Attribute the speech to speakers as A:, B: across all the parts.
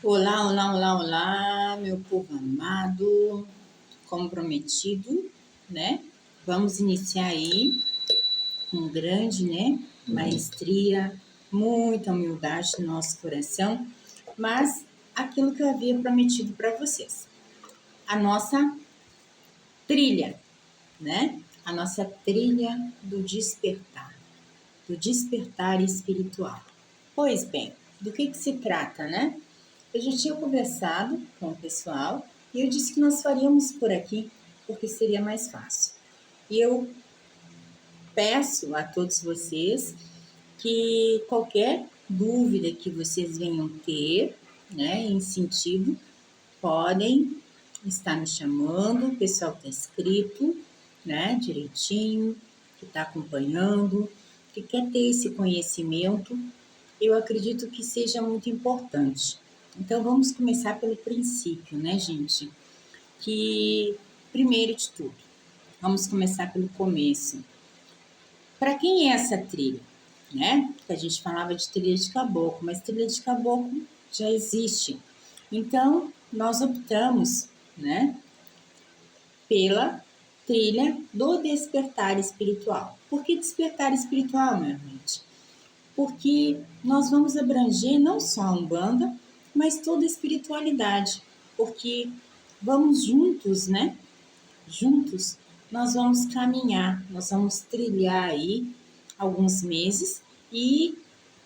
A: Olá, olá, olá, olá, meu povo amado, como prometido, né? Vamos iniciar aí com grande, maestria, muita humildade no nosso coração, mas aquilo que eu havia prometido para vocês, a nossa trilha, né? A nossa trilha do despertar espiritual. Pois bem, do que se trata, né? Eu já tinha conversado com o pessoal e eu disse que nós faríamos por aqui porque seria mais fácil. E eu peço a todos vocês que qualquer dúvida que vocês venham ter, né, em sentido, podem estar me chamando, o pessoal está inscrito, né, direitinho, que está acompanhando, que quer ter esse conhecimento, eu acredito que seja muito importante. Então, vamos começar pelo princípio, né, gente? Que, primeiro de tudo, vamos começar pelo começo. Para quem é essa trilha, né? A gente falava de trilha de caboclo, mas trilha de caboclo já existe. Então, nós optamos, né, pela trilha do despertar espiritual. Por que despertar espiritual, minha gente? Porque nós vamos abranger não só a Umbanda, mas toda a espiritualidade, porque vamos juntos, né? Juntos, nós vamos caminhar, nós vamos trilhar aí alguns meses e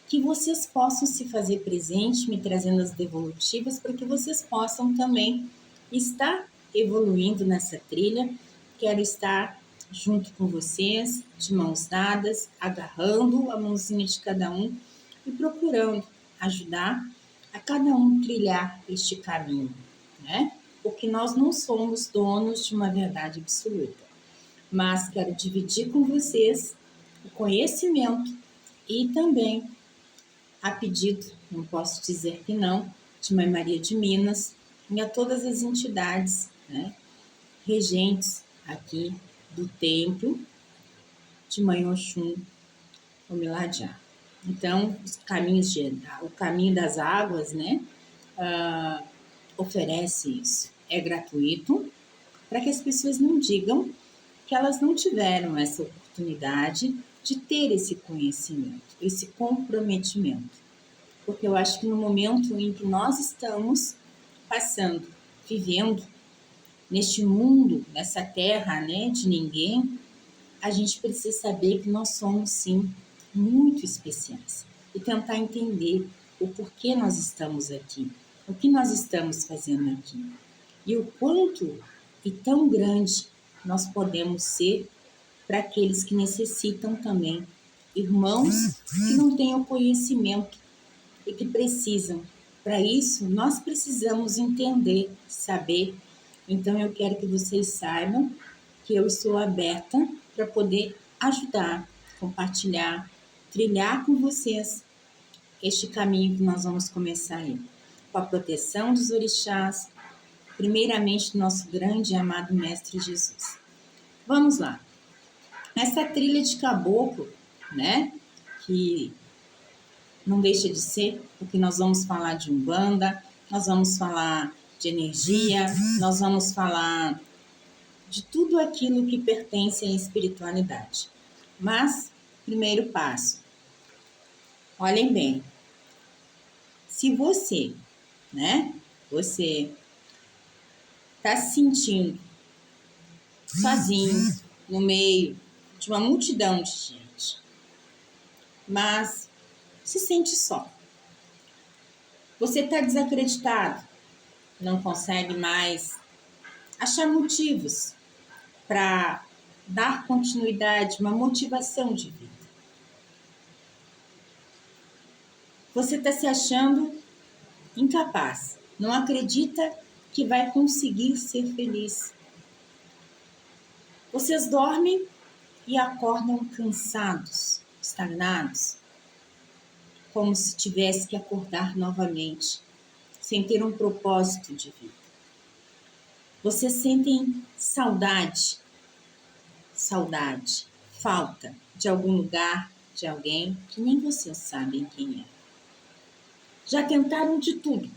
A: que vocês possam se fazer presente, me trazendo as devolutivas, para que vocês possam também estar evoluindo nessa trilha. Quero estar junto com vocês, de mãos dadas, agarrando a mãozinha de cada um e procurando ajudar a cada um trilhar este caminho, né? Porque nós não somos donos de uma verdade absoluta, mas quero dividir com vocês o conhecimento e também, a pedido, não posso dizer que não, de Mãe Maria de Minas e a todas as entidades, né, regentes aqui do templo de Mãe Oxum, Omiladiá. Então, o caminho das águas, né, oferece isso. É gratuito, para que as pessoas não digam que elas não tiveram essa oportunidade de ter esse conhecimento, esse comprometimento. Porque eu acho que no momento em que nós estamos passando, vivendo neste mundo, nessa terra, né, de ninguém, a gente precisa saber que nós somos, sim, muito especiais e tentar entender o porquê nós estamos aqui, o que nós estamos fazendo aqui e o quanto e tão grande nós podemos ser para aqueles que necessitam também, irmãos que não têm o conhecimento e que precisam. Para isso, nós precisamos entender, saber. Então, eu quero que vocês saibam que eu estou aberta para poder ajudar, compartilhar, trilhar com vocês este caminho que nós vamos começar aí. Com a proteção dos orixás, primeiramente do nosso grande e amado Mestre Jesus. Vamos lá. Essa trilha de caboclo, né, que não deixa de ser, porque nós vamos falar de Umbanda, nós vamos falar de energia, nós vamos falar de tudo aquilo que pertence à espiritualidade. Mas, primeiro passo, olhem bem, se você, né, você está se sentindo sozinho, no meio de uma multidão de gente, mas se sente só, você está desacreditado, não consegue mais achar motivos para dar continuidade, uma motivação de vida. Você está se achando incapaz, não acredita que vai conseguir ser feliz. Vocês dormem e acordam cansados, estagnados, como se tivesse que acordar novamente, sem ter um propósito de vida. Vocês sentem saudade, falta de algum lugar, de alguém que nem vocês sabem quem é. Já tentaram de tudo,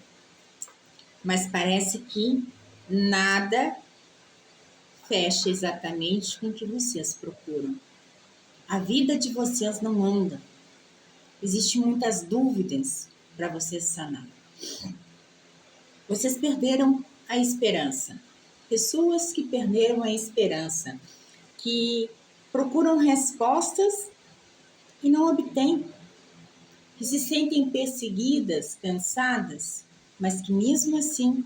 A: mas parece que nada fecha exatamente com o que vocês procuram. A vida de vocês não anda. Existem muitas dúvidas para vocês sanar. Vocês perderam a esperança. Pessoas que perderam a esperança, que procuram respostas e não obtêm, que se sentem perseguidas, cansadas, mas que mesmo assim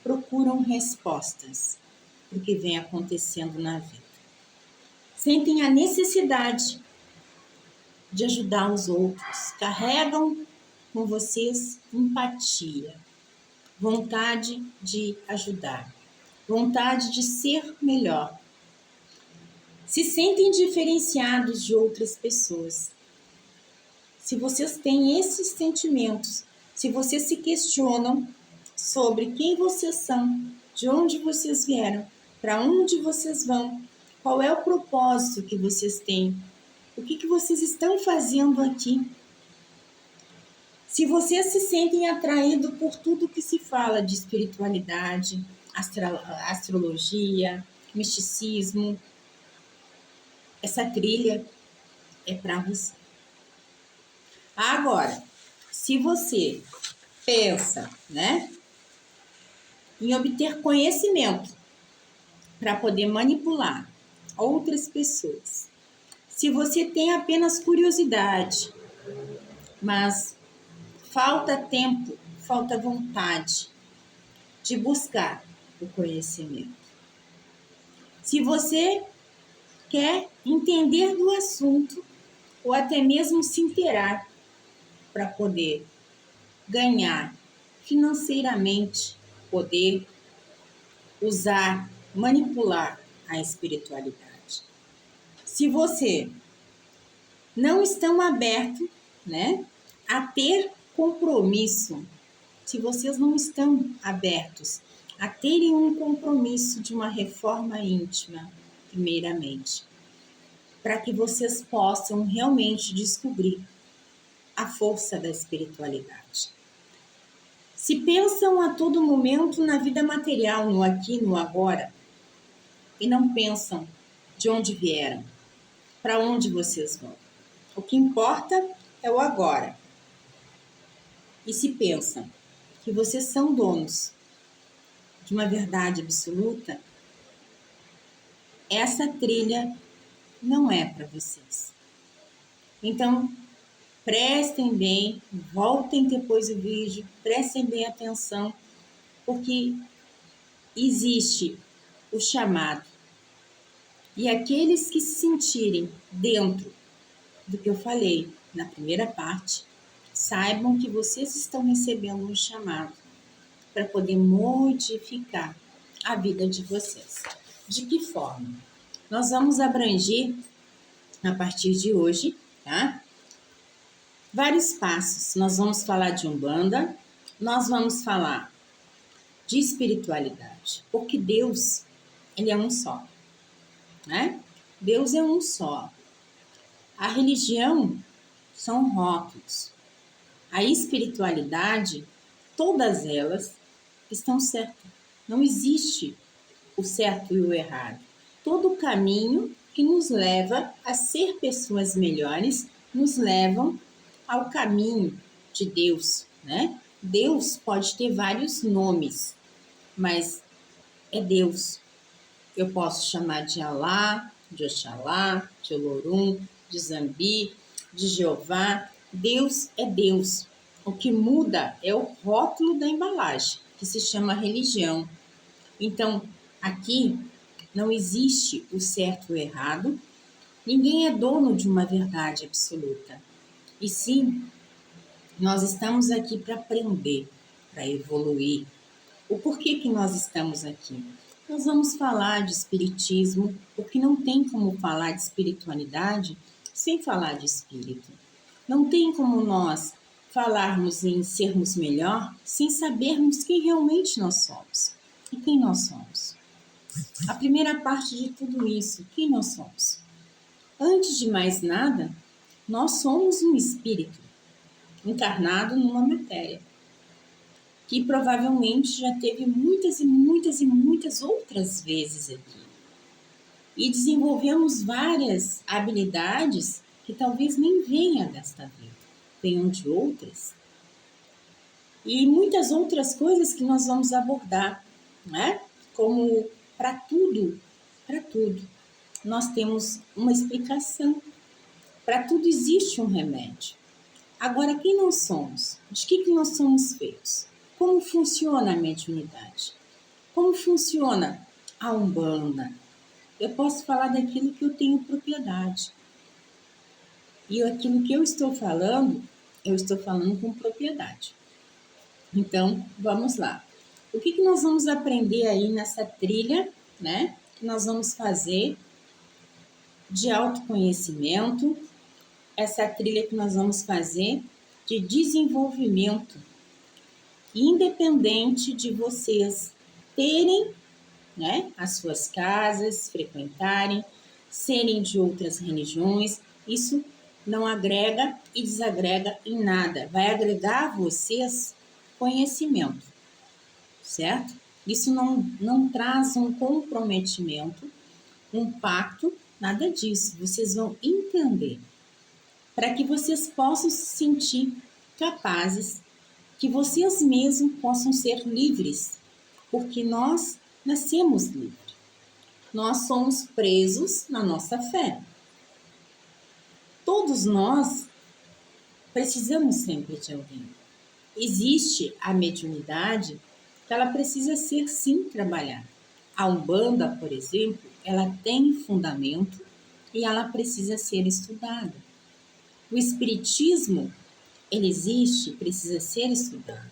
A: procuram respostas para o que vem acontecendo na vida. Sentem a necessidade de ajudar os outros, carregam com vocês empatia, vontade de ajudar, vontade de ser melhor. Se sentem diferenciados de outras pessoas. Se vocês têm esses sentimentos, se vocês se questionam sobre quem vocês são, de onde vocês vieram, para onde vocês vão, qual é o propósito que vocês têm, o que vocês estão fazendo aqui. Se vocês se sentem atraídos por tudo que se fala de espiritualidade, astrologia, misticismo, essa trilha é para você. Agora, se você pensa, em obter conhecimento para poder manipular outras pessoas, se você tem apenas curiosidade, mas falta tempo, falta vontade de buscar o conhecimento, se você quer entender do assunto ou até mesmo se inteirar para poder ganhar financeiramente, poder usar, manipular a espiritualidade. Se você não estão aberto, a ter compromisso, se vocês não estão abertos a terem um compromisso de uma reforma íntima, primeiramente, para que vocês possam realmente descobrir a força da espiritualidade. Se pensam a todo momento na vida material, no aqui, no agora, e não pensam de onde vieram, para onde vocês vão. O que importa é o agora. E se pensam que vocês são donos de uma verdade absoluta, essa trilha não é para vocês. Então, prestem bem, voltem depois do vídeo, prestem bem atenção, porque existe o chamado. E aqueles que se sentirem dentro do que eu falei na primeira parte, saibam que vocês estão recebendo um chamado para poder modificar a vida de vocês. De que forma? Nós vamos abranger, a partir de hoje, vários passos. Nós vamos falar de Umbanda, nós vamos falar de espiritualidade, porque Deus, ele é um só, Deus é um só. A religião são rótulos. A espiritualidade, todas elas estão certas. Não existe o certo e o errado. Todo caminho que nos leva a ser pessoas melhores nos levam ao caminho de Deus, Deus pode ter vários nomes, mas é Deus. Eu posso chamar de Alá, de Oxalá, de Olorum, de Zambi, de Jeová. Deus é Deus. O que muda é o rótulo da embalagem, que se chama religião. Então, aqui não existe o certo e o errado. Ninguém é dono de uma verdade absoluta. E sim, nós estamos aqui para aprender, para evoluir. O porquê que nós estamos aqui? Nós vamos falar de espiritismo, porque não tem como falar de espiritualidade sem falar de espírito. Não tem como nós falarmos em sermos melhor sem sabermos quem realmente nós somos. E quem nós somos? A primeira parte de tudo isso, quem nós somos? Antes de mais nada, nós somos um espírito encarnado numa matéria. que provavelmente já teve muitas e muitas e muitas outras vezes aqui. E desenvolvemos várias habilidades que talvez nem venham desta vida, venham de outras. E muitas outras coisas que nós vamos abordar, né? Como para tudo, nós temos uma explicação. Para tudo existe um remédio. Agora, quem nós somos? De que nós somos feitos? Como funciona a mediunidade? Como funciona a Umbanda? Eu posso falar daquilo que eu tenho propriedade. E aquilo que eu estou falando com propriedade. Então, vamos lá. O que nós vamos aprender aí nessa trilha, né? Que nós vamos fazer de autoconhecimento, essa trilha que nós vamos fazer de desenvolvimento, independente de vocês terem, né, as suas casas, frequentarem, serem de outras religiões, isso não agrega e desagrega em nada, vai agregar a vocês conhecimento, certo? Isso não traz um comprometimento, um pacto, nada disso. Vocês vão entender para que vocês possam se sentir capazes, que vocês mesmos possam ser livres, porque nós nascemos livres. Nós somos presos na nossa fé. Todos nós precisamos sempre de alguém. Existe a mediunidade que ela precisa ser sim trabalhada. A Umbanda, por exemplo, ela tem fundamento e ela precisa ser estudada. O Espiritismo, ele existe, precisa ser estudado.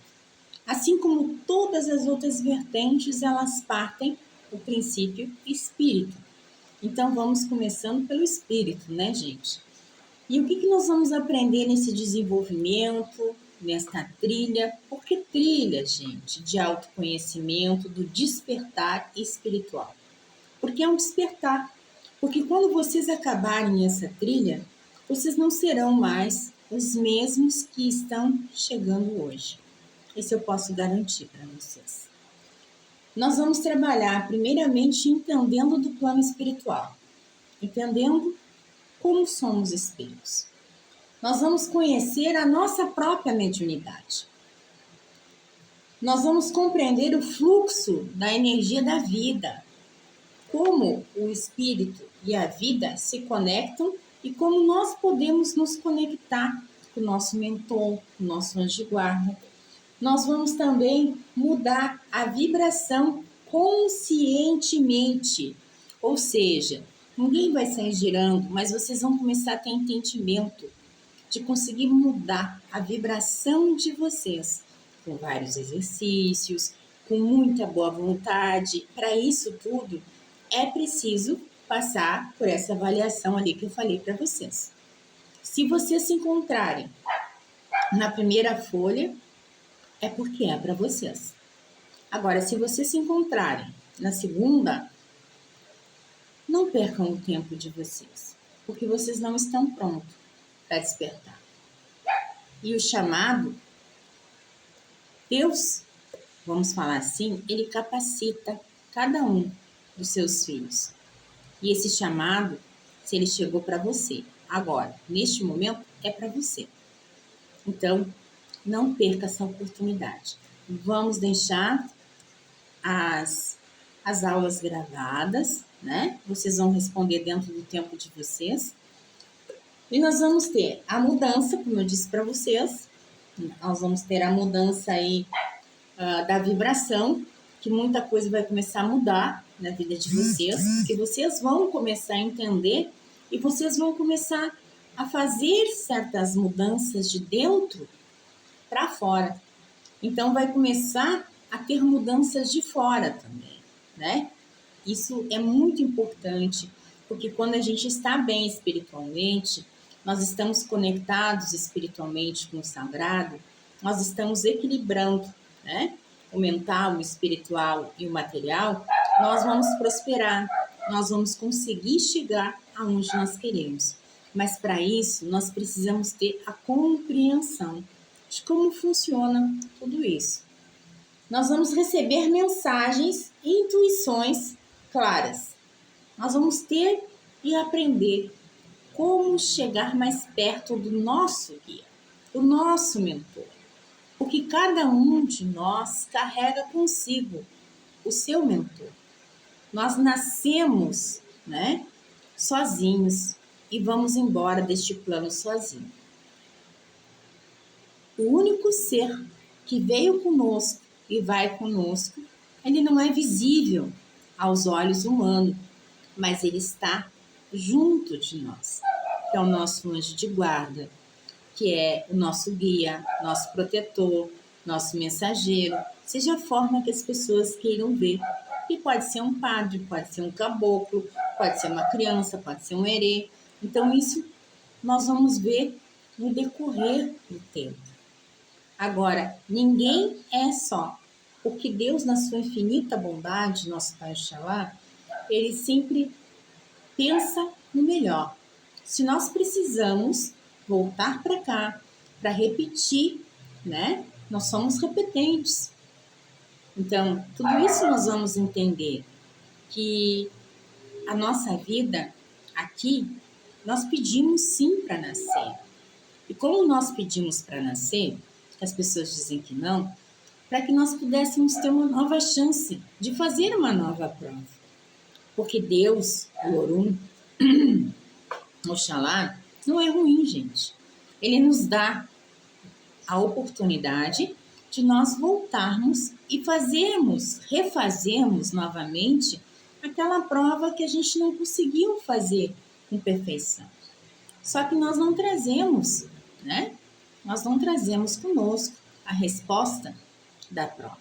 A: Assim como todas as outras vertentes, elas partem do princípio espírito. Então, vamos começando pelo espírito, né, gente? E o que nós vamos aprender nesse desenvolvimento, nesta trilha? Por que trilha, gente, de autoconhecimento, do despertar espiritual? Porque é um despertar. Porque quando vocês acabarem essa trilha, vocês não serão mais os mesmos que estão chegando hoje. Isso eu posso garantir para vocês. Nós vamos trabalhar primeiramente entendendo do plano espiritual, entendendo como somos espíritos. Nós vamos conhecer a nossa própria mediunidade. Nós vamos compreender o fluxo da energia da vida, como o espírito e a vida se conectam e como nós podemos nos conectar com o nosso mentor, com o nosso anjo de guarda. Nós vamos também mudar a vibração conscientemente, ou seja, ninguém vai sair girando, mas vocês vão começar a ter entendimento de conseguir mudar a vibração de vocês com vários exercícios, com muita boa vontade. Para isso tudo, é preciso passar por essa avaliação ali que eu falei para vocês. Se vocês se encontrarem na primeira folha, é porque é para vocês. Agora, se vocês se encontrarem na segunda, não percam o tempo de vocês, porque vocês não estão prontos para despertar. E o chamado, Deus, vamos falar assim, ele capacita cada um dos seus filhos. E esse chamado, se ele chegou para você, agora, neste momento, é para você. Então, não perca essa oportunidade. Vamos deixar as aulas gravadas, né? Vocês vão responder dentro do tempo de vocês. E nós vamos ter a mudança, como eu disse para vocês, nós vamos ter a mudança aí da vibração, que muita coisa vai começar a mudar na vida de vocês, que vocês vão começar a entender e vocês vão começar a fazer certas mudanças de dentro para fora. Então, vai começar a ter mudanças de fora também, né? Isso é muito importante, porque quando a gente está bem espiritualmente, nós estamos conectados espiritualmente com o sagrado, nós estamos equilibrando, né? O mental, o espiritual e o material, nós vamos prosperar, nós vamos conseguir chegar aonde nós queremos. Mas para isso, nós precisamos ter a compreensão de como funciona tudo isso. nós vamos receber mensagens e intuições claras. Nós vamos ter e aprender como chegar mais perto do nosso guia, do nosso mentor. Porque cada um de nós carrega consigo o seu mentor. Nós nascemos, né, sozinhos e vamos embora deste plano sozinho. O único ser que veio conosco e vai conosco, ele não é visível aos olhos humanos, mas ele está junto de nós, que é o nosso anjo de guarda, que é o nosso guia, nosso protetor, nosso mensageiro, seja a forma que as pessoas queiram ver. E pode ser um padre, pode ser um caboclo, pode ser uma criança, pode ser um herê. Então, isso nós vamos ver no decorrer do tempo. Agora, ninguém é só, porque Deus, na sua infinita bondade, nosso Pai Oxalá, ele sempre pensa no melhor. Se nós precisamos voltar para cá, para repetir, né? Nós somos repetentes. Então, tudo isso nós vamos entender que a nossa vida aqui, nós pedimos sim para nascer. E como nós pedimos para nascer, que as pessoas dizem que não, para que nós pudéssemos ter uma nova chance de fazer uma nova prova. Porque Deus, o Orum, Oxalá, não é ruim, gente. Ele nos dá a oportunidade de nós voltarmos e refazermos novamente aquela prova que a gente não conseguiu fazer com perfeição. Só que nós não trazemos, né? Nós não trazemos conosco a resposta da prova.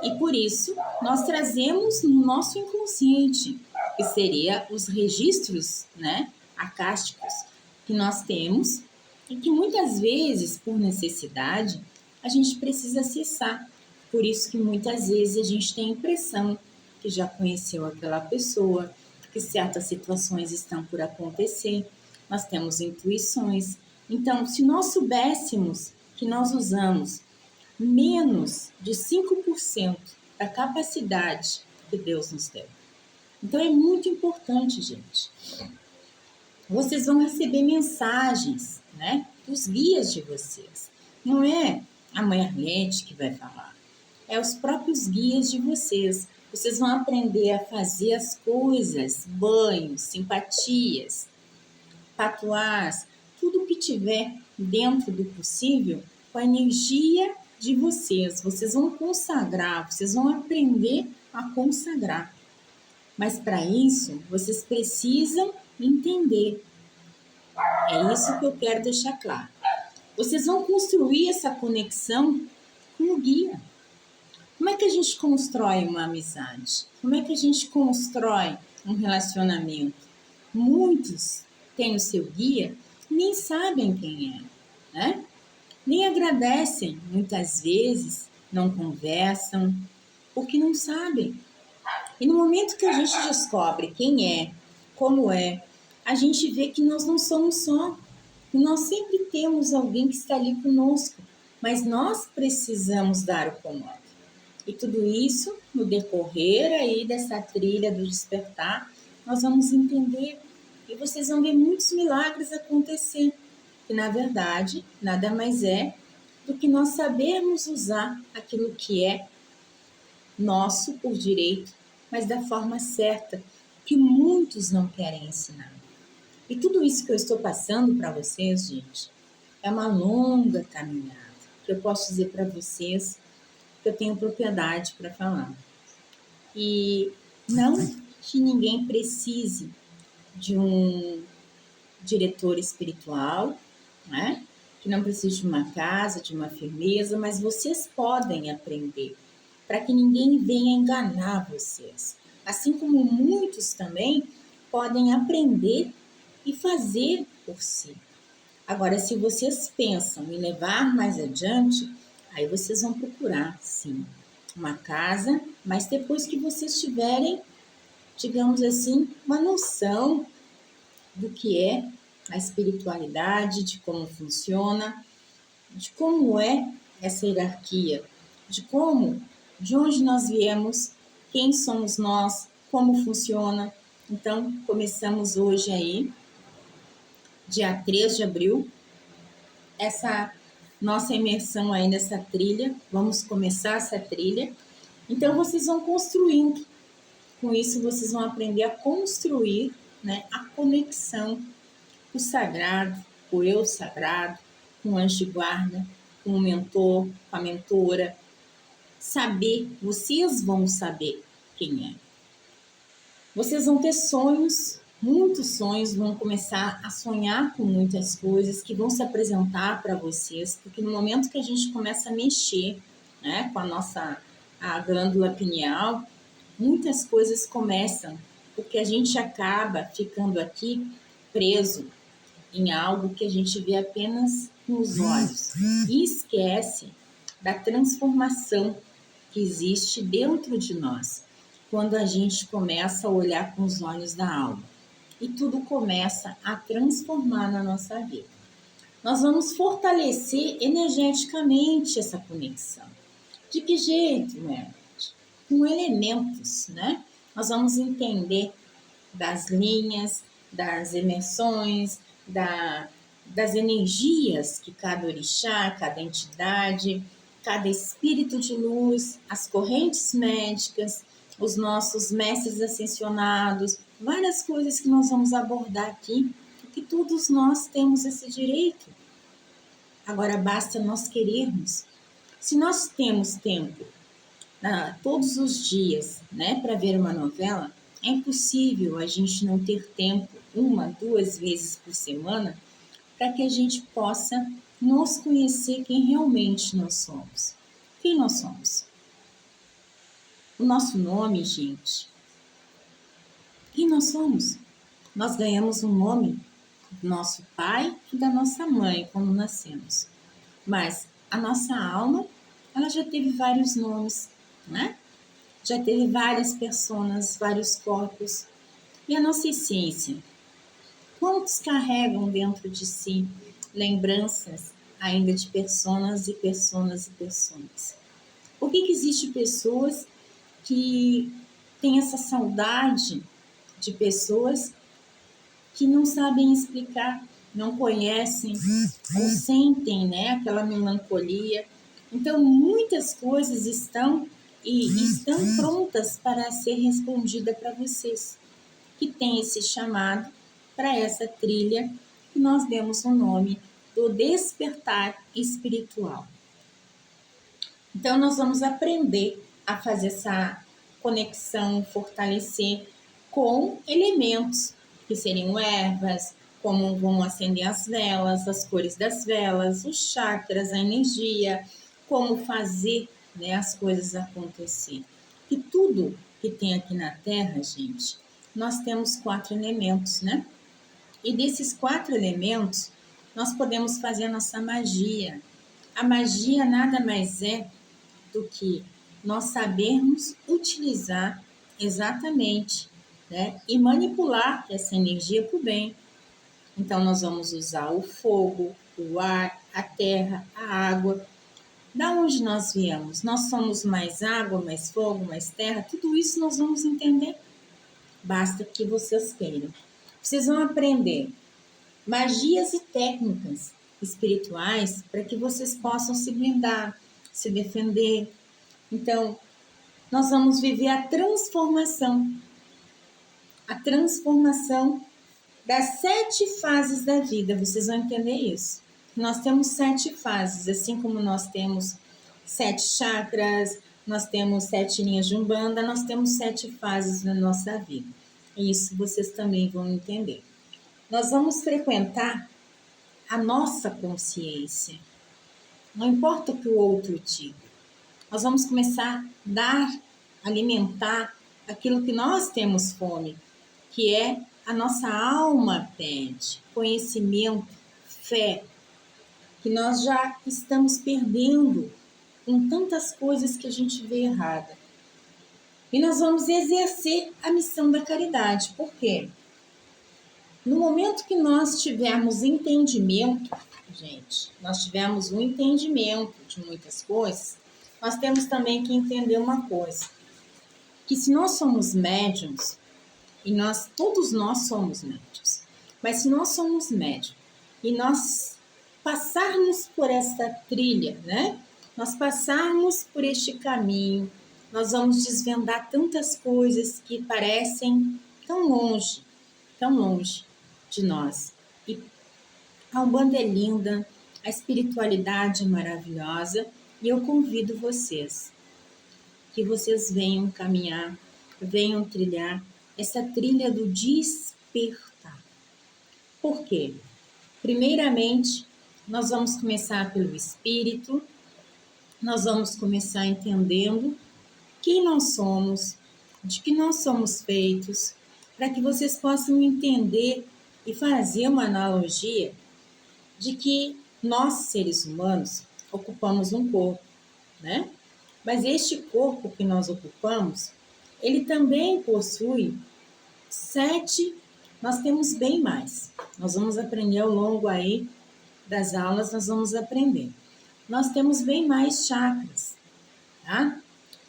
A: E por isso, nós trazemos no nosso inconsciente, que seria os registros, né, acásticos que nós temos e que muitas vezes, por necessidade, a gente precisa acessar. Por isso que muitas vezes a gente tem a impressão que já conheceu aquela pessoa, que certas situações estão por acontecer. Nós temos intuições. Então, se nós soubéssemos que nós usamos menos de 5% da capacidade que Deus nos deu. Então é muito importante, gente. Vocês vão receber mensagens, né, dos guias de vocês. Não é a mãe Arlete que vai falar, é os próprios guias de vocês. Vocês vão aprender a fazer as coisas, banhos, simpatias, patuás, tudo que tiver dentro do possível com a energia de vocês. Vocês vão consagrar, vocês vão aprender a consagrar. Mas para isso, vocês precisam entender. É isso que eu quero deixar claro. Vocês vão construir essa conexão com o guia. Como é que a gente constrói uma amizade? Como é que a gente constrói um relacionamento? Muitos têm o seu guia e nem sabem quem é, né? Nem agradecem, muitas vezes, não conversam, porque não sabem. E no momento que a gente descobre quem é, como é, a gente vê que nós não somos só. E nós sempre temos alguém que está ali conosco, mas nós precisamos dar o comando. E tudo isso, no decorrer aí dessa trilha do despertar, nós vamos entender e vocês vão ver muitos milagres acontecer, que na verdade nada mais é do que nós sabermos usar aquilo que é nosso por direito, mas da forma certa, que muitos não querem ensinar. E tudo isso que eu estou passando para vocês, gente, é uma longa caminhada, que eu posso dizer para vocês que eu tenho propriedade para falar. E não que ninguém precise de um diretor espiritual, né? Que não precise de uma casa, de uma firmeza, mas vocês podem aprender para que ninguém venha enganar vocês. Assim como muitos também podem aprender e fazer por si. Agora, se vocês pensam em levar mais adiante, aí vocês vão procurar, sim, uma casa, mas depois que vocês tiverem, digamos assim, uma noção do que é a espiritualidade, de como funciona, de como é essa hierarquia. de onde nós viemos, quem somos nós, como funciona. Então, começamos hoje aí, dia 3 de abril, essa nossa imersão aí nessa trilha. Vamos começar essa trilha. Então, vocês vão construindo. Com isso, vocês vão aprender a construir, né, a conexão com o sagrado, com o eu sagrado, com o anjo de guarda, com o mentor, com a mentora. Saber, vocês vão saber quem é. Vocês vão ter sonhos, muitos sonhos, vão começar a sonhar com muitas coisas que vão se apresentar para vocês, porque no momento que a gente começa a mexer, né, com a glândula pineal, muitas coisas começam, porque a gente acaba ficando aqui preso em algo que a gente vê apenas com os olhos e esquece da transformação que existe dentro de nós, quando a gente começa a olhar com os olhos da alma. E tudo começa a transformar na nossa vida. Nós vamos fortalecer energeticamente essa conexão. De que jeito, né? Com elementos, né? Nós vamos entender das linhas, das emoções, das energias que cada orixá, cada entidade, cada espírito de luz, as correntes médicas, os nossos mestres ascensionados, várias coisas que nós vamos abordar aqui, porque todos nós temos esse direito. Agora basta nós querermos. Se nós temos tempo todos os dias, né, para ver uma novela, é impossível a gente não ter tempo 1, 2 vezes por semana para que a gente possa nos conhecer quem realmente nós somos. Quem nós somos? O nosso nome, gente. Quem nós somos? Nós ganhamos um nome do nosso pai e da nossa mãe quando nascemos. Mas a nossa alma, ela já teve vários nomes, né? Já teve várias personas, vários corpos. E a nossa essência? Quantos carregam dentro de si lembranças ainda de personas e personas e personas? Por que existe pessoas que têm essa saudade de pessoas que não sabem explicar, não conhecem ou sentem, né, aquela melancolia? Então, muitas coisas estão prontas para ser respondida para vocês, que tem esse chamado para essa trilha que nós demos o nome do despertar espiritual. Então, nós vamos aprender a fazer essa conexão, fortalecer com elementos, que seriam ervas, como vão acender as velas, as cores das velas, os chakras, a energia, como fazer, né, as coisas acontecer. E tudo que tem aqui na Terra, gente, nós temos 4 elementos, né? E desses 4 elementos, nós podemos fazer a nossa magia. A magia nada mais é do que nós sabermos utilizar exatamente, né, e manipular essa energia para o bem. Então, nós vamos usar o fogo, o ar, a terra, a água. Da onde nós viemos? Nós somos mais água, mais fogo, mais terra? Tudo isso nós vamos entender. Basta que vocês queiram. Vocês vão aprender magias e técnicas espirituais para que vocês possam se blindar, se defender. Então, nós vamos viver a transformação das 7 fases da vida. Vocês vão entender isso. Nós temos 7 fases, assim como nós temos 7 chakras, nós temos 7 linhas de Umbanda, nós temos 7 fases na nossa vida. E isso vocês também vão entender. Nós vamos frequentar a nossa consciência. Não importa o que o outro diga. Nós vamos começar a dar, alimentar aquilo que nós temos fome, que é a nossa alma pede, conhecimento, fé, que nós já estamos perdendo com tantas coisas que a gente vê errada. E nós vamos exercer a missão da caridade. Por quê? No momento que nós tivermos entendimento, gente, nós tivermos um entendimento de muitas coisas, nós temos também que entender uma coisa, que se nós somos médiums, e todos nós somos médiums, mas se nós somos médiums e nós passarmos por essa trilha, né? Nós passarmos por este caminho, nós vamos desvendar tantas coisas que parecem tão longe de nós. E a Umbanda é linda, a espiritualidade é maravilhosa, e eu convido vocês que vocês venham caminhar, venham trilhar essa trilha do despertar. Por quê? Primeiramente, nós vamos começar pelo espírito, nós vamos começar entendendo quem nós somos, de que nós somos feitos, para que vocês possam entender e fazer uma analogia de que nós, seres humanos, ocupamos um corpo, né? Mas este corpo que nós ocupamos, ele também possui 7, nós temos bem mais. Nós vamos aprender ao longo aí das aulas, nós vamos aprender. Nós temos bem mais chakras, tá?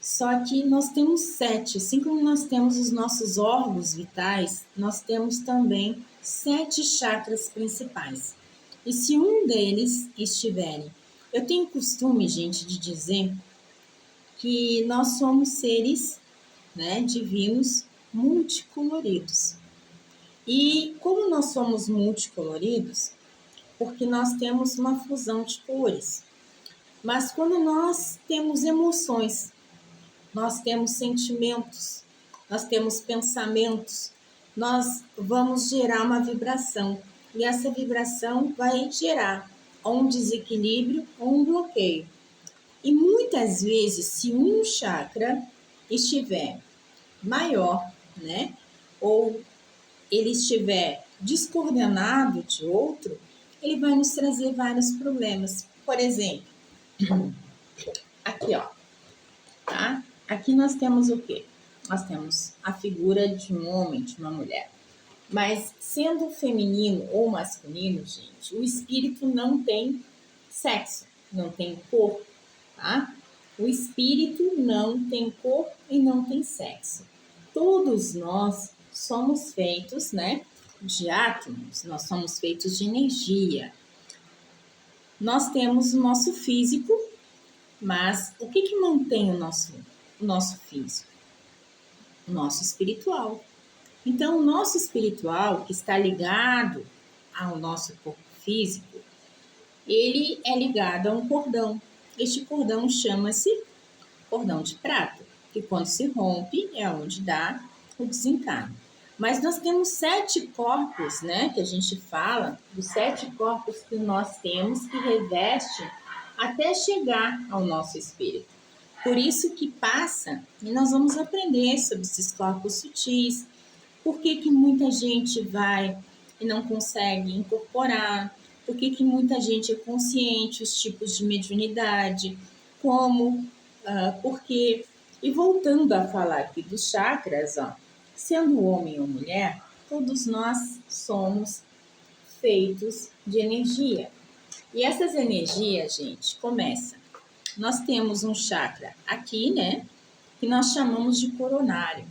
A: Só que nós temos 7, assim como nós temos os nossos órgãos vitais, nós temos também 7 chakras principais. E se um deles estiverem, eu tenho costume, gente, de dizer que nós somos seres, né, divinos multicoloridos. E como nós somos multicoloridos, porque nós temos uma fusão de cores. Mas quando nós temos emoções, nós temos sentimentos, nós temos pensamentos, nós vamos gerar uma vibração. E essa vibração vai gerar ou um desequilíbrio ou um bloqueio. E muitas vezes, se um chakra estiver maior, né, ou ele estiver descoordenado de outro, ele vai nos trazer vários problemas. Por exemplo, aqui, ó, tá? Aqui nós temos o quê? Nós temos a figura de um homem, de uma mulher. Mas sendo feminino ou masculino, gente, o espírito não tem sexo, não tem corpo, tá? O espírito não tem corpo e não tem sexo. Todos nós somos feitos, né, de átomos, nós somos feitos de energia. Nós temos o nosso físico, mas o que mantém o nosso físico? O nosso espiritual. Então, o nosso espiritual, que está ligado ao nosso corpo físico, ele é ligado a um cordão. Este cordão chama-se cordão de prata, que quando se rompe é onde dá o desencarne. Mas nós temos 7 corpos, né, que a gente fala, dos 7 corpos que nós temos que reveste até chegar ao nosso espírito. Por isso que passa, e nós vamos aprender sobre esses corpos sutis, por que muita gente vai e não consegue incorporar, por que muita gente é consciente, os tipos de mediunidade, como, porque... E voltando a falar aqui dos chakras, ó, sendo homem ou mulher, todos nós somos feitos de energia. E essas energias, gente, começam. Nós temos um chakra aqui, né, que nós chamamos de coronário,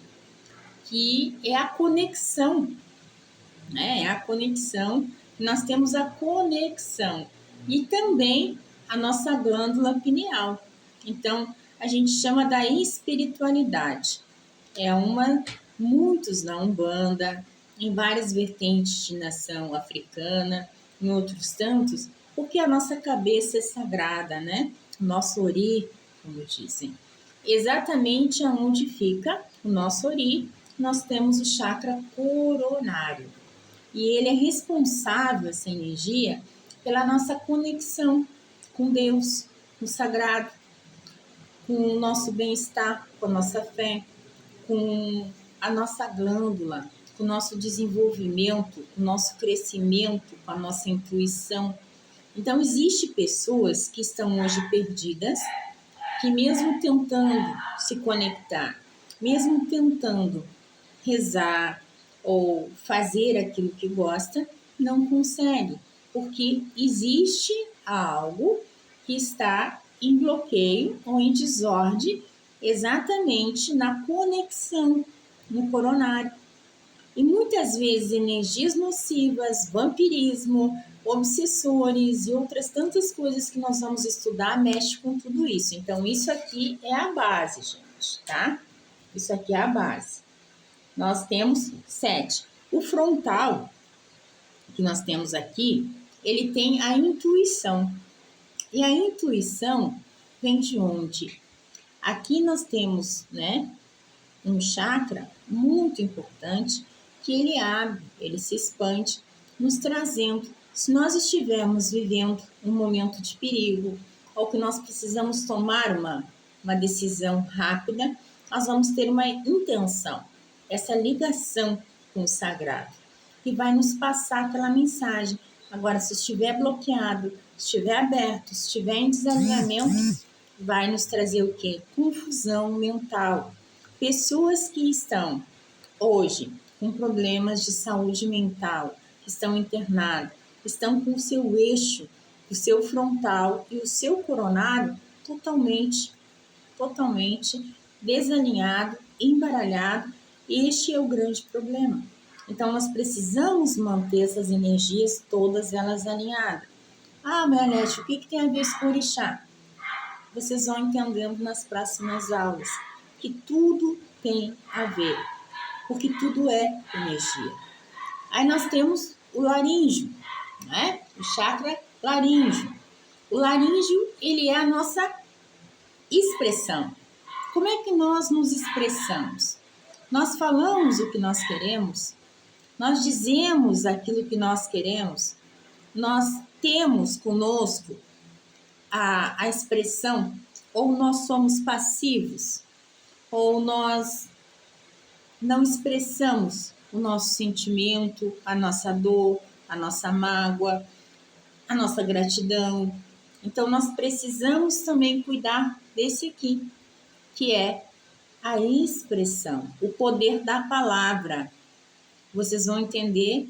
A: que é a conexão, né? É a conexão. Nós temos a conexão e também a nossa glândula pineal. Então, a gente chama da espiritualidade. Muitos na Umbanda, em várias vertentes de nação africana, em outros tantos, porque a nossa cabeça é sagrada, né? O nosso ori, como dizem. Exatamente aonde fica o nosso ori, nós temos o chakra coronário. E ele é responsável, essa energia, pela nossa conexão com Deus, com o sagrado, com o nosso bem-estar, com a nossa fé, com a nossa glândula, com o nosso desenvolvimento, com o nosso crescimento, com a nossa intuição. Então, existem pessoas que estão hoje perdidas, que mesmo tentando se conectar, mesmo tentando rezar ou fazer aquilo que gosta, não consegue, porque existe algo que está em bloqueio ou em desordem exatamente na conexão no coronário. E muitas vezes energias nocivas, vampirismo, obsessores e outras tantas coisas que nós vamos estudar mexe com tudo isso. Então, isso aqui é a base, gente, tá? Isso aqui é a base. Nós temos 7. O frontal, que nós temos aqui, ele tem a intuição. E a intuição vem de onde? Aqui nós temos, né, um chakra muito importante que ele abre, ele se expande, nos trazendo. Se nós estivermos vivendo um momento de perigo ou que nós precisamos tomar uma decisão rápida, nós vamos ter uma intenção, essa ligação com o sagrado, que vai nos passar aquela mensagem. Agora, se estiver bloqueado, se estiver aberto, se estiver em desalinhamento, vai nos trazer o quê? Confusão mental. Pessoas que estão hoje com problemas de saúde mental, que estão internadas, estão com o seu eixo, o seu frontal e o seu coronário totalmente desalinhado, embaralhado. Este é o grande problema. Então, nós precisamos manter essas energias todas elas alinhadas. Ah, Melete, o que tem a ver isso com orixá? Vocês vão entendendo nas próximas aulas que tudo tem a ver, porque tudo é energia. Aí nós temos o laríngeo, né? O chakra laríngeo. O laríngeo, ele é a nossa expressão. Como é que nós nos expressamos? Nós falamos o que nós queremos, nós dizemos aquilo que nós queremos, nós temos conosco a expressão, ou nós somos passivos, ou nós não expressamos o nosso sentimento, a nossa dor, a nossa mágoa, a nossa gratidão. Então, nós precisamos também cuidar desse aqui, que é a expressão, o poder da palavra. Vocês vão entender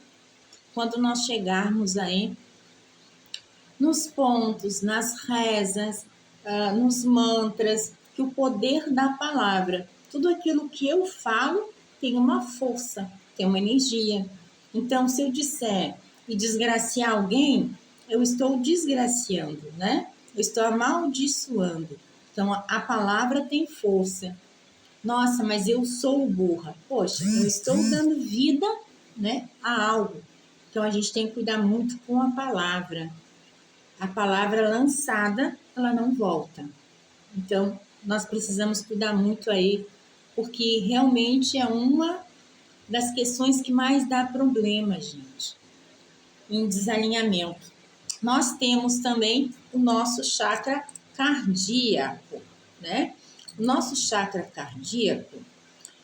A: quando nós chegarmos aí nos pontos, nas rezas, nos mantras, que o poder da palavra, tudo aquilo que eu falo tem uma força, tem uma energia. Então, se eu disser e desgraciar alguém, eu estou desgraciando, né? Eu estou amaldiçoando. Então, a palavra tem força. Nossa, mas eu sou burra. Poxa, eu estou dando vida, né, a algo. Então, a gente tem que cuidar muito com a palavra. A palavra lançada, ela não volta. Então, nós precisamos cuidar muito aí, porque realmente é uma das questões que mais dá problema, gente, em desalinhamento. Nós temos também o nosso chakra cardíaco, né? O nosso chakra cardíaco,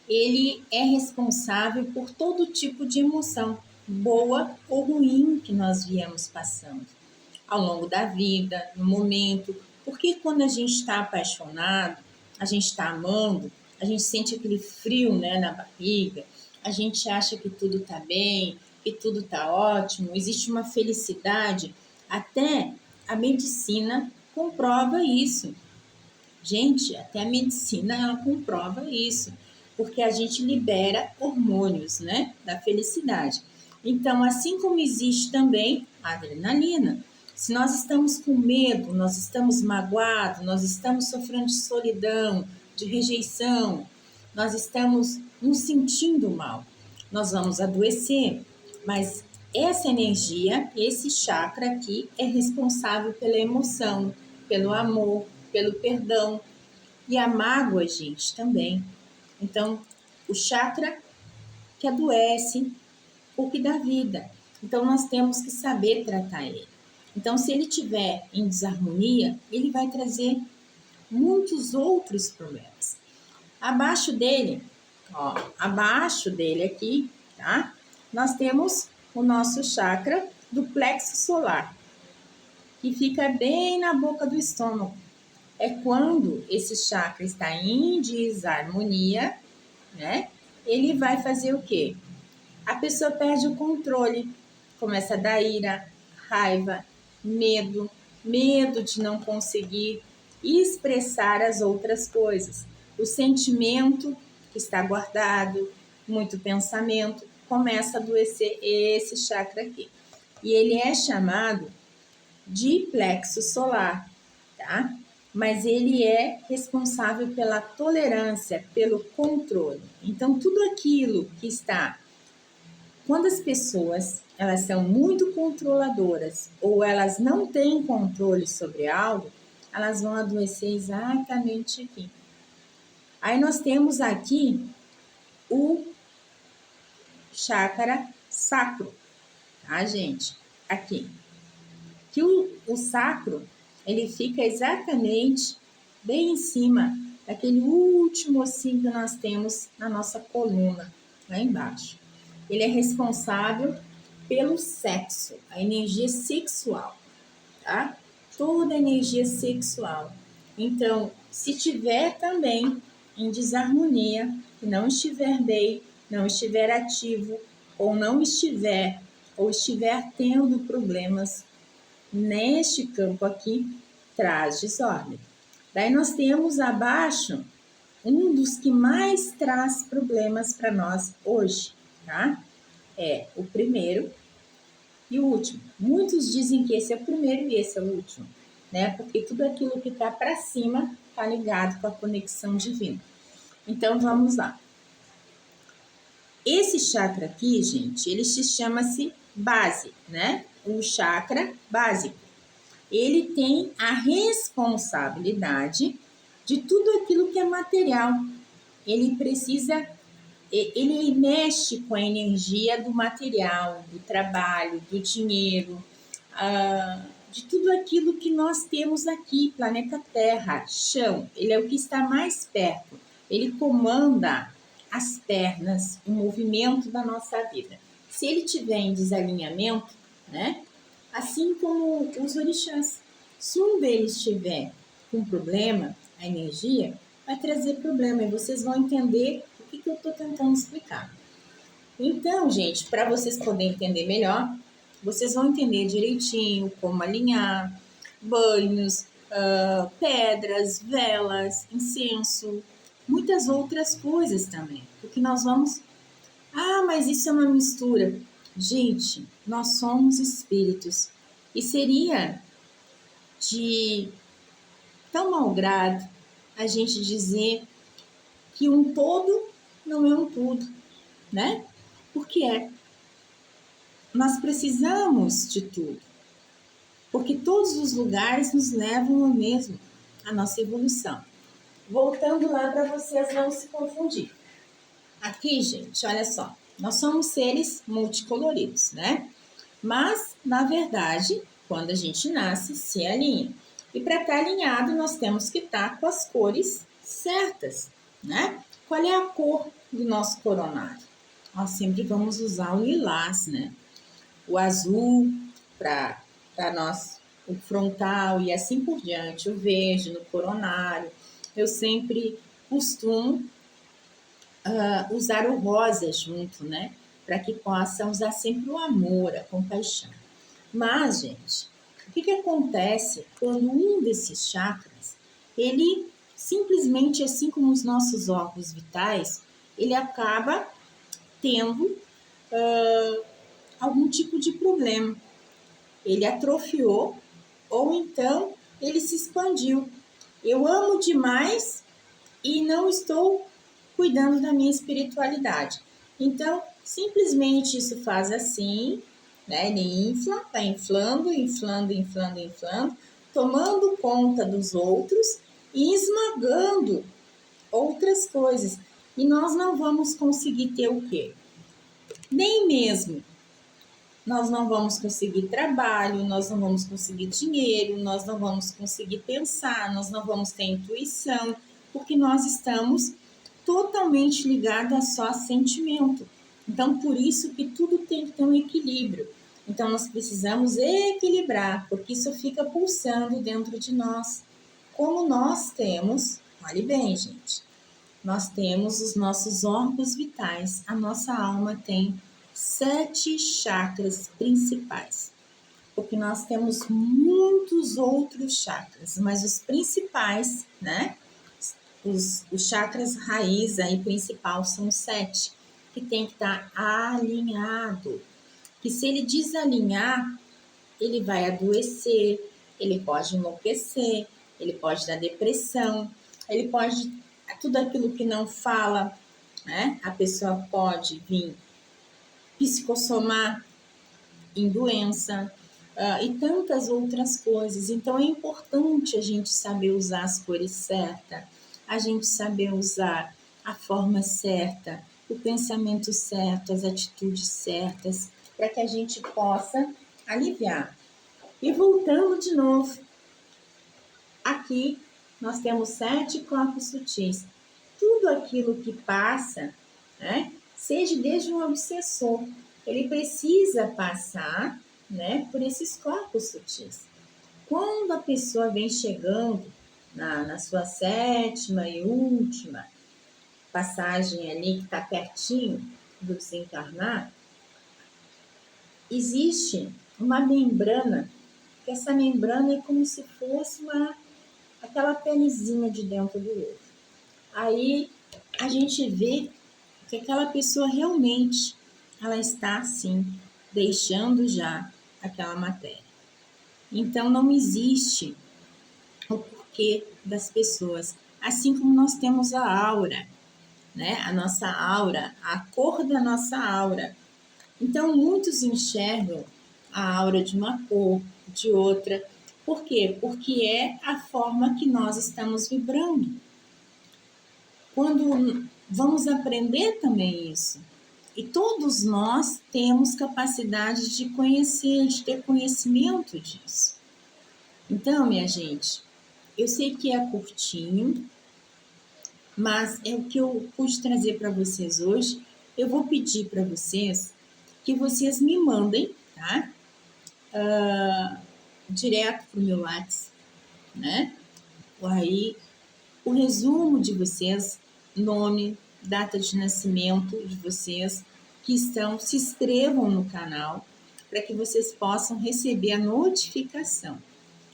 A: ele é responsável por todo tipo de emoção, boa ou ruim, que nós viemos passando ao longo da vida, no momento. Porque quando a gente está apaixonado, a gente está amando, a gente sente aquele frio, né, na barriga, a gente acha que tudo está bem, que tudo está ótimo, existe uma felicidade. Até a medicina comprova isso. Gente, até a medicina ela comprova isso, porque a gente libera hormônios, né, da felicidade. Então, assim como existe também a adrenalina, se nós estamos com medo, nós estamos magoados, nós estamos sofrendo de solidão, de rejeição, nós estamos nos sentindo mal, nós vamos adoecer. Mas essa energia, esse chakra aqui é responsável pela emoção, pelo amor, pelo perdão. E a mágoa, gente, também. Então, o chakra que adoece, o que dá vida. Então, nós temos que saber tratar ele. Então, se ele estiver em desarmonia, ele vai trazer muitos outros problemas. Abaixo dele, ó, abaixo dele aqui, tá? Nós temos o nosso chakra do plexo solar, que fica bem na boca do estômago. É quando esse chakra está em desarmonia, né? Ele vai fazer o quê? A pessoa perde o controle, começa a dar ira, raiva, medo de não conseguir e expressar as outras coisas. O sentimento que está guardado, muito pensamento, começa a adoecer esse chakra aqui. E ele é chamado de plexo solar, tá? Mas ele é responsável pela tolerância, pelo controle. Então, tudo aquilo que está... Quando as pessoas elas são muito controladoras ou elas não têm controle sobre algo, elas vão adoecer exatamente aqui. Aí nós temos aqui o chakra sacro, tá, gente? Aqui. Que o sacro, ele fica exatamente bem em cima daquele último ossinho que nós temos na nossa coluna, lá embaixo. Ele é responsável pelo sexo, a energia sexual, tá? Toda a energia sexual. Então, se tiver também em desarmonia, não estiver bem, não estiver ativo, ou não estiver, ou estiver tendo problemas neste campo aqui, traz desordem. Daí nós temos abaixo um dos que mais traz problemas para nós hoje, tá? É o primeiro e o último. Muitos dizem que esse é o primeiro e esse é o último, né? Porque tudo aquilo que está para cima está ligado com a conexão divina. Então vamos lá. Esse chakra aqui, gente, ele se chama-se base, né? O chakra básico. Ele tem a responsabilidade de tudo aquilo que é material. Ele precisa, ele mexe com a energia do material, do trabalho, do dinheiro, de tudo aquilo que nós temos aqui, planeta Terra, chão. Ele é o que está mais perto. Ele comanda as pernas, o movimento da nossa vida. Se ele tiver em desalinhamento, né? Assim como os orixás. Se um deles estiver com problema, a energia vai trazer problema. E vocês vão entender o que eu estou tentando explicar. Então, gente, para vocês poderem entender melhor, vocês vão entender direitinho como alinhar, banhos, pedras, velas, incenso, muitas outras coisas também. Porque nós vamos... Ah, mas isso é uma mistura. Gente, nós somos espíritos. E seria de tão mau grado a gente dizer que um todo não é um tudo, né? Porque nós precisamos de tudo. Porque todos os lugares nos levam ao mesmo, a nossa evolução. Voltando lá para vocês não se confundir. Aqui, gente, olha só. Nós somos seres multicoloridos, né? Mas, na verdade, quando a gente nasce, se alinha. E para estar alinhado, nós temos que estar com as cores certas, né? Qual é a cor do nosso coronário? Nós sempre vamos usar o lilás, né? O azul para nós, o frontal e assim por diante, o verde no coronário. Eu sempre costumo usar o rosa junto, né? Para que possa usar sempre o amor, a compaixão. Mas, gente, o que acontece quando um desses chakras, ele simplesmente, assim como os nossos órgãos vitais, ele acaba tendo algum tipo de problema. Ele atrofiou ou então ele se expandiu. Eu amo demais e não estou cuidando da minha espiritualidade. Então, simplesmente isso faz assim, né? Ele infla, tá inflando, tomando conta dos outros e esmagando outras coisas. E nós não vamos conseguir ter o quê? Nem mesmo nós não vamos conseguir trabalho, nós não vamos conseguir dinheiro, nós não vamos conseguir pensar, nós não vamos ter intuição, porque nós estamos totalmente ligados a só sentimento. Então, por isso que tudo tem que ter um equilíbrio. Então, nós precisamos equilibrar, porque isso fica pulsando dentro de nós. Como nós temos, olhe bem, gente, nós temos os nossos órgãos vitais, a nossa alma tem 7 chakras principais. porque nós temos muitos outros chakras, mas os principais, né? Os chakras raiz aí principal são 7, que tem que estar alinhado. Que se ele desalinhar, ele vai adoecer, ele pode enlouquecer, ele pode dar depressão, ele pode, tudo aquilo que não fala, né? A pessoa pode vir psicossomar em doença, e tantas outras coisas. Então é importante a gente saber usar as cores certas, a gente saber usar a forma certa, o pensamento certo, as atitudes certas, para que a gente possa aliviar. E voltando de novo, aqui nós temos 7 corpos sutis. Tudo aquilo que passa, né, seja desde um obsessor, ele precisa passar, né, por esses corpos sutis. Quando a pessoa vem chegando na sua 7ª e última passagem ali, que está pertinho do desencarnar, existe uma membrana, que essa membrana é como se fosse aquela pelezinha de dentro do ovo. Aí a gente vê que aquela pessoa realmente ela está assim, deixando já aquela matéria. Então não existe o porquê das pessoas, assim como nós temos a aura, né? A nossa aura, a cor da nossa aura. Então muitos enxergam a aura de uma cor, de outra. Por quê? Porque é a forma que nós estamos vibrando. Quando vamos aprender também isso. E todos nós temos capacidade de conhecer, de ter conhecimento disso. Então, minha gente, eu sei que é curtinho, mas é o que eu pude trazer para vocês hoje. Eu vou pedir para vocês que vocês me mandem, tá? Direto para o meu WhatsApp, né? Aí, o resumo de vocês, nome, data de nascimento de vocês que estão, se inscrevam no canal para que vocês possam receber a notificação,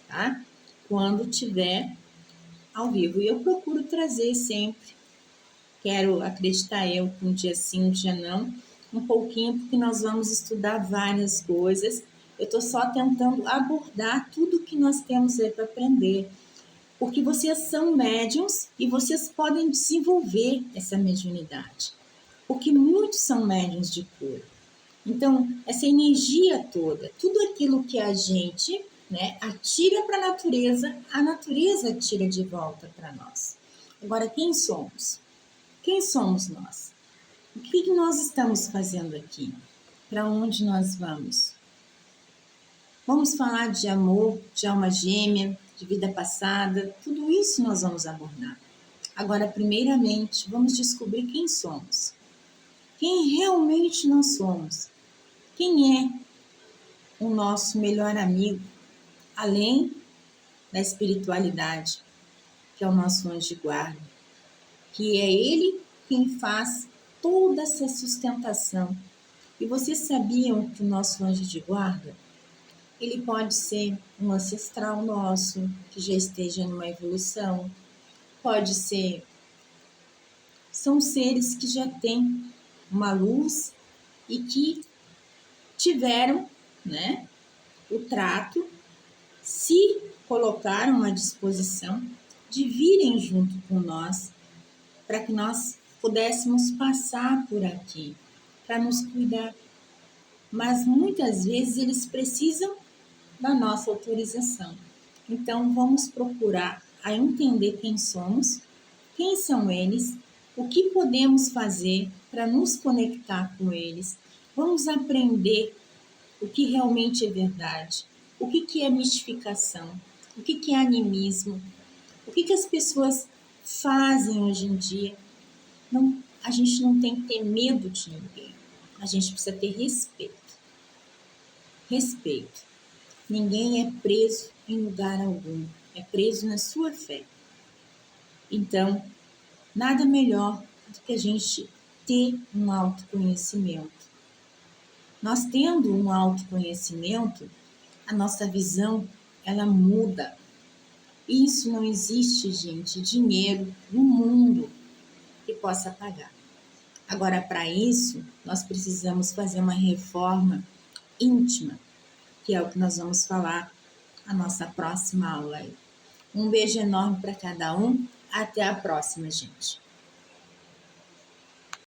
A: tá? Quando tiver ao vivo. E eu procuro trazer sempre, quero acreditar eu, um dia sim, um dia não, um pouquinho, porque nós vamos estudar várias coisas. Eu estou só tentando abordar tudo que nós temos aí para aprender, porque vocês são médiums e vocês podem desenvolver essa mediunidade, porque muitos são médiums de cura. Então, essa energia toda, tudo aquilo que a gente, né, atira para a natureza tira de volta para nós. Agora, quem somos? Quem somos nós? O que nós estamos fazendo aqui? Para onde nós vamos? Vamos falar de amor, de alma gêmea, de vida passada, tudo isso nós vamos abordar. Agora, primeiramente, vamos descobrir quem somos. Quem realmente nós somos. Quem é o nosso melhor amigo, além da espiritualidade, que é o nosso anjo de guarda, que é ele quem faz toda essa sustentação. E vocês sabiam que o nosso anjo de guarda, ele pode ser um ancestral nosso, que já esteja numa evolução, pode ser, são seres que já têm uma luz e que tiveram, né, o trato, se colocaram à disposição de virem junto com nós, para que nós pudéssemos passar por aqui, para nos cuidar. Mas muitas vezes eles precisam da nossa autorização. Então vamos procurar a entender quem somos, quem são eles, o que podemos fazer para nos conectar com eles. Vamos aprender o que realmente é verdade, o que é mistificação, o que é animismo, o que as pessoas fazem hoje em dia. Não, a gente não tem que ter medo de ninguém, a gente precisa ter respeito. Respeito. Ninguém é preso em lugar algum, é preso na sua fé. Então, nada melhor do que a gente ter um autoconhecimento. Nós tendo um autoconhecimento, a nossa visão, ela muda. Isso não existe, gente, dinheiro no mundo que possa pagar. Agora, para isso, nós precisamos fazer uma reforma íntima, que é o que nós vamos falar na nossa próxima aula aí. Um beijo enorme para cada um. Até a próxima, gente.